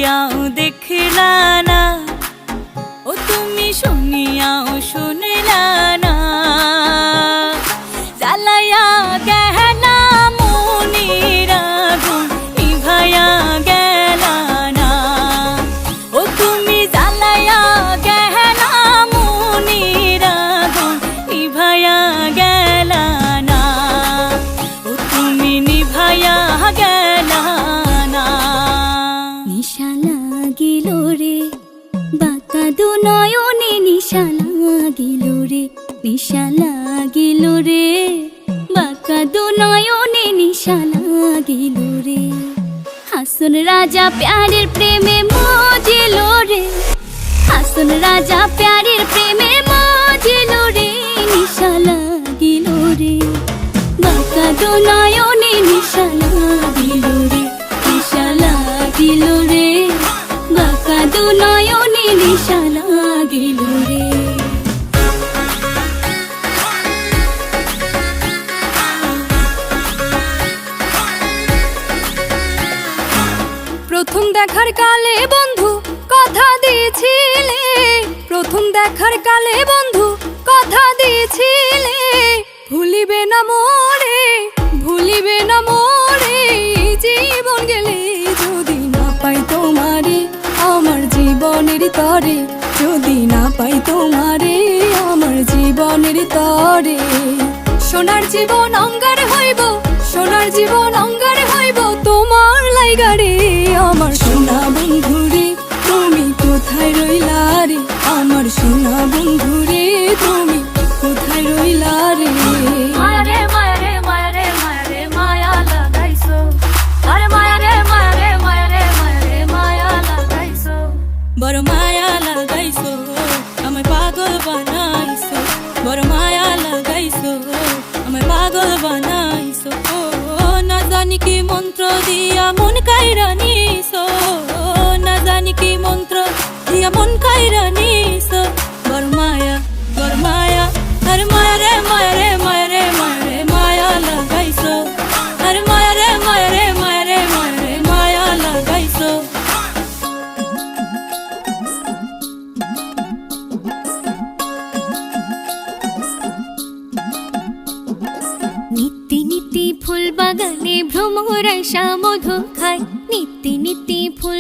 দেখিয়াও দেখলা না, ও তুমি শুনিয়াও শুনলা না। জ্বালাইয়া গেলা মনের আগুন নিভাইয়া গেলা না, ও তুমি জ্বালাইয়া গেলা মনের আগুন নিভাইয়া গেলা না, ও তুমি নিভাইয়া গেলা না। নিশা লাগিল রে বাঁকা দু নয়নে, নিশা লাগিল রে, নিশা লাগিল রে বাঁকা দু নয়নে, নিশা লাগিল রে। হাসন রাজা প্যারের প্রেমে মজিল রে, হাসন রাজা প্যারের প্রেমে মজিল রে, নিশা লাগিল রে বাঁকা দু নয়নে, নিশা লাগিল রে, নিশা লাগিল রে বাঁকা দু নয়নে, নিশা লাগিল রে। প্রথম দেখার কালে বন্ধু কথা দিয়েছিলে, প্রথম দেখার কালে বন্ধু কথা দিয়েছিলে, ভুলিবে না মোরে, ভুলিবে না মোরে, জীবন গেলে যদি না পাই তোমারে আমার জীবনের তরে, যদি না পাই তোমারে আমার জীবনের তরে। সোনার জীবন অঙ্গার হইব, সোনার জীবন অঙ্গার হইব তোমার লাইগারে, আমার সোনা বন্ধু রে তুমি কোথায় রইলা রে, আমার সোনা বন্ধু রে তুমি কোথায় রইলা রে। মায়ারে মায়ারে মায়ারে মায়ারে মায়া লাগাইছো, আরে মায়ারে মায়ারে মায়ারে মায়ারে মায়া লাগাইছো, বড় মায়া লাগাইছো আমায় পাগল বানাইছো, বড় মায়া লাগাইছো আমায় পাগল বানাইছো। না জানি কি মন্ত্র দিয়া মন কাইরা নিছো, না জানি কি মন্ত্র দিয়া মন কাইরা নিছো, বড় মায়া বড় মায়া, আরে মায়ারে মায়ারে মায়ারে মায়ারে মায়া লাগাইছো, আরে মায়ারে মায়ারে মায়ারে মায়ারে মায়া লাগাইছো। নিত্যি নিত্যি ফুল বাগানে ভ্রমর আইসা মধু খায়, নিত্যি নিত্যি ফুল